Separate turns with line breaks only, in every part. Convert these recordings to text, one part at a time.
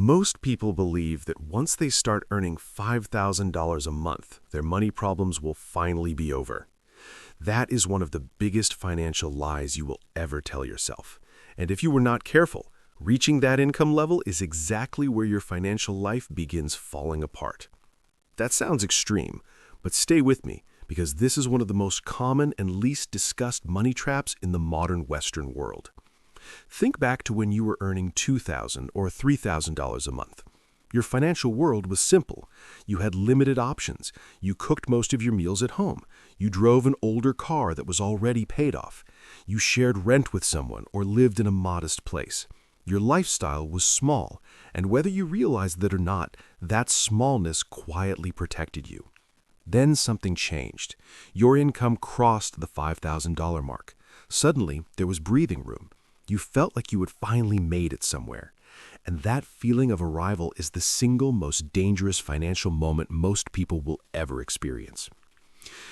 Most people believe that once they start earning $5,000 a month, their money problems will finally be over. That is one of the biggest financial lies you will ever tell yourself. And if you were not careful, reaching that income level is exactly where your financial life begins falling apart. That sounds extreme, but stay with me because this is one of the most common and least discussed money traps in the modern Western world. Think back to when you were earning $2,000 or $3,000 a month. Your financial world was simple. You had limited options. You cooked most of your meals at home. You drove an older car that was already paid off. You shared rent with someone or lived in a modest place. Your lifestyle was small, and whether you realized it or not, that smallness quietly protected you. Then something changed. Your income crossed the $5,000 mark. Suddenly, there was breathing room. You felt like you had finally made it somewhere. And that feeling of arrival is the single most dangerous financial moment most people will ever experience.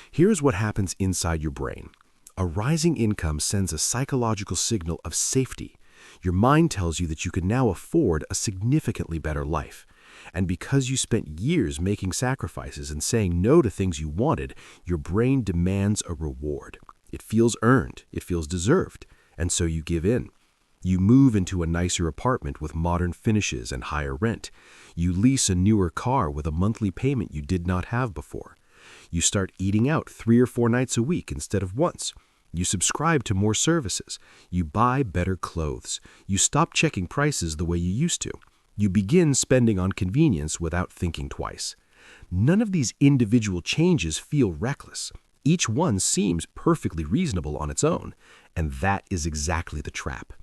Here's what happens inside your brain. A rising income sends a psychological signal of safety. Your mind tells you that you can now afford a significantly better life. And because you spent years making sacrifices and saying no to things you wanted, your brain demands a reward. It feels earned. It feels deserved. And so you give in. You move into a nicer apartment with modern finishes and higher rent. You lease a newer car with a monthly payment you did not have before. You start eating out 3 or 4 nights a week instead of once. You subscribe to more services. You buy better clothes. You stop checking prices the way you used to. You begin spending on convenience without thinking twice. None of these individual changes feel reckless. Each one seems perfectly reasonable on its own, and that is exactly the trap.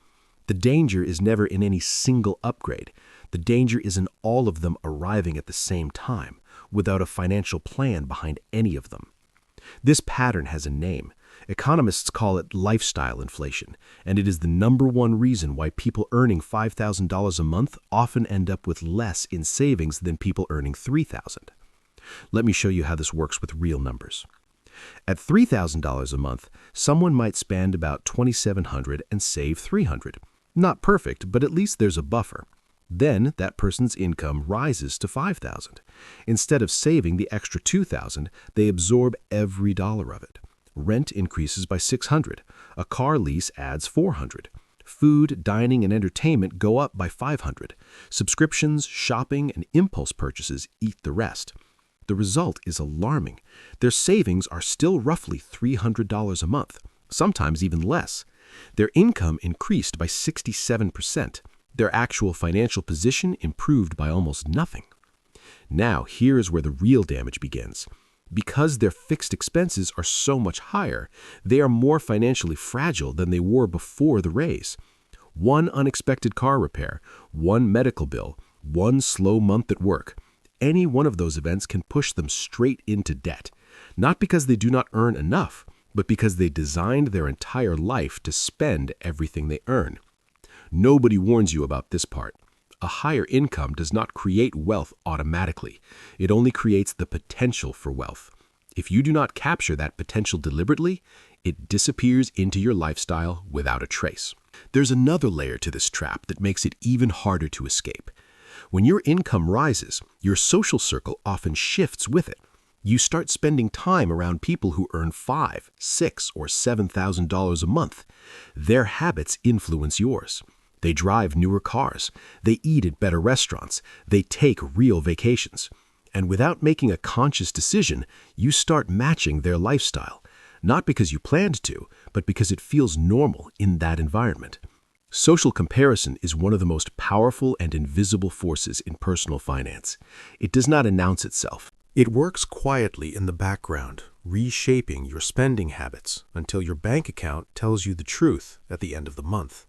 The danger is never in any single upgrade. The danger is in all of them arriving at the same time, without a financial plan behind any of them. This pattern has a name. Economists call it lifestyle inflation, and it is the #1 reason why people earning $5,000 a month often end up with less in savings than people earning $3,000. Let me show you how this works with real numbers. At $3,000 a month, someone might spend about $2,700 and save $300. Not perfect, but at least there's a buffer. Then that person's income rises to $5,000. Instead of saving the extra $2,000, they absorb every dollar of it. Rent increases by $600. A car lease adds $400. Food, dining, and entertainment go up by $500. Subscriptions, shopping, and impulse purchases eat the rest. The result is alarming. Their savings are still roughly $300 a month, sometimes even less. Their income increased by 67%. Their actual financial position improved by almost nothing. Now, here is where the real damage begins. Because their fixed expenses are so much higher, they are more financially fragile than they were before the raise. One unexpected car repair, one medical bill, one slow month at work. Any one of those events can push them straight into debt, not because they do not earn enough, but because they designed their entire life to spend everything they earn. Nobody warns you about this part. A higher income does not create wealth automatically. It only creates the potential for wealth. If you do not capture that potential deliberately, it disappears into your lifestyle without a trace. There's another layer to this trap that makes it even harder to escape. When your income rises, your social circle often shifts with it. You start spending time around people who earn $5,000, $6,000, or $7,000 a month. Their habits influence yours. They drive newer cars. They eat at better restaurants. They take real vacations. And without making a conscious decision, you start matching their lifestyle, not because you planned to, but because it feels normal in that environment. Social comparison is one of the most powerful and invisible forces in personal finance. It does not announce itself. It works quietly in the background, reshaping your spending habits until your bank account tells you the truth at the end of the month.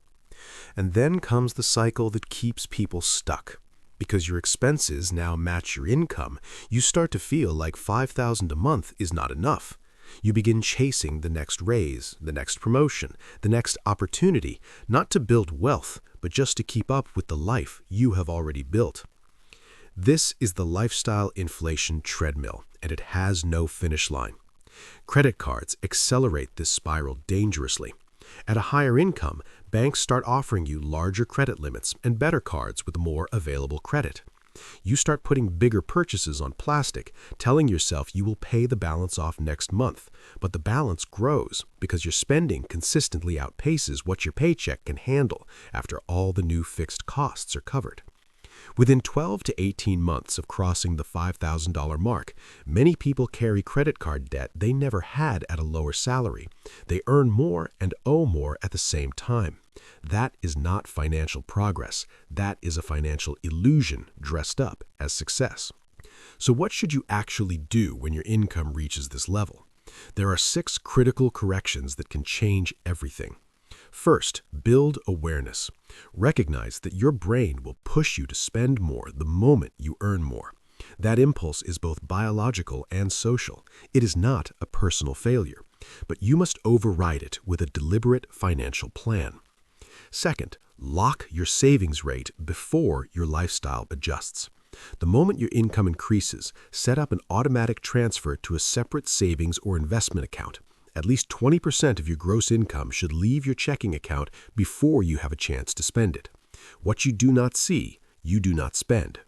And then comes the cycle that keeps people stuck. Because your expenses now match your income, you start to feel like $5,000 a month is not enough. You begin chasing the next raise, the next promotion, the next opportunity, not to build wealth, but just to keep up with the life you have already built. This is the lifestyle inflation treadmill, and it has no finish line. Credit cards accelerate this spiral dangerously. At a higher income, banks start offering you larger credit limits and better cards with more available credit. You start putting bigger purchases on plastic, telling yourself you will pay the balance off next month, but the balance grows because your spending consistently outpaces what your paycheck can handle after all the new fixed costs are covered. Within 12 to 18 months of crossing the $5,000 mark, many people carry credit card debt they never had at a lower salary. They earn more and owe more at the same time. That is not financial progress. That is a financial illusion dressed up as success. So what should you actually do when your income reaches this level? There are 6 critical corrections that can change everything. First, build awareness. Recognize that your brain will push you to spend more the moment you earn more. That impulse is both biological and social. It is not a personal failure, but you must override it with a deliberate financial plan. Second, lock your savings rate before your lifestyle adjusts. The moment your income increases, set up an automatic transfer to a separate savings or investment account. At least 20% of your gross income should leave your checking account before you have a chance to spend it. What you do not see, you do not spend.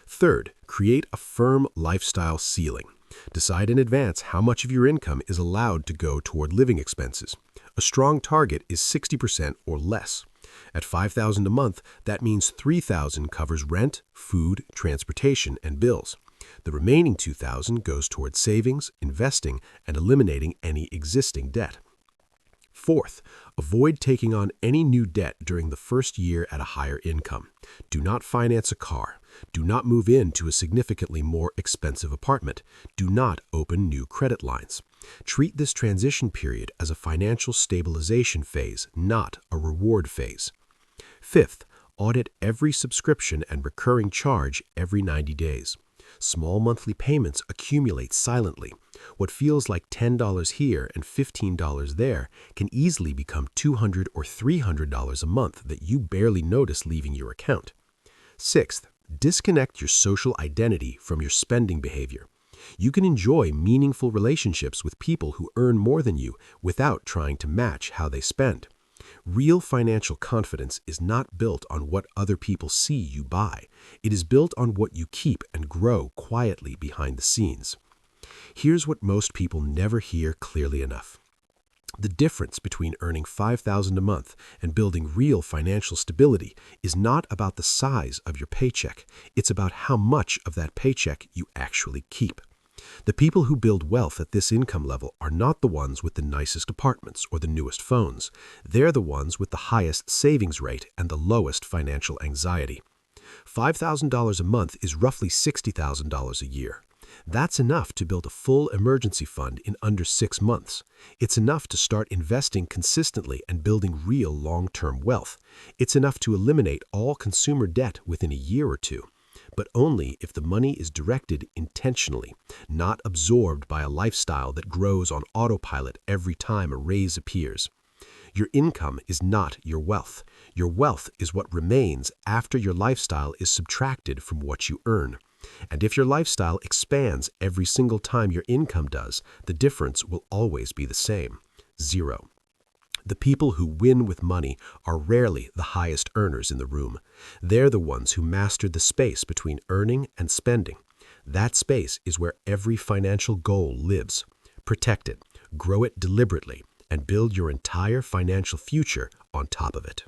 Third, create a firm lifestyle ceiling. Decide in advance how much of your income is allowed to go toward living expenses. A strong target is 60% or less. At $5,000 a month, that means $3,000 covers rent, food, transportation, and bills. The remaining $2,000 goes towards savings, investing, and eliminating any existing debt. Fourth, avoid taking on any new debt during the first year at a higher income. Do not finance a car. Do not move into a significantly more expensive apartment. Do not open new credit lines. Treat this transition period as a financial stabilization phase, not a reward phase. Fifth, audit every subscription and recurring charge every 90 days. Small monthly payments accumulate silently. What feels like $10 here and $15 there can easily become $200 or $300 a month that you barely notice leaving your account. Sixth, disconnect your social identity from your spending behavior. You can enjoy meaningful relationships with people who earn more than you without trying to match how they spend. Real financial confidence is not built on what other people see you buy. It is built on what you keep and grow quietly behind the scenes. Here's what most people never hear clearly enough. The difference between earning $5,000 a month and building real financial stability is not about the size of your paycheck. It's about how much of that paycheck you actually keep. The people who build wealth at this income level are not the ones with the nicest apartments or the newest phones. They're the ones with the highest savings rate and the lowest financial anxiety. $5,000 a month is roughly $60,000 a year. That's enough to build a full emergency fund in under 6 months. It's enough to start investing consistently and building real long-term wealth. It's enough to eliminate all consumer debt within a year or two. But only if the money is directed intentionally, not absorbed by a lifestyle that grows on autopilot every time a raise appears. Your income is not your wealth. Your wealth is what remains after your lifestyle is subtracted from what you earn. And if your lifestyle expands every single time your income does, the difference will always be the same: 0. The people who win with money are rarely the highest earners in the room. They're the ones who mastered the space between earning and spending. That space is where every financial goal lives. Protect it, grow it deliberately, and build your entire financial future on top of it.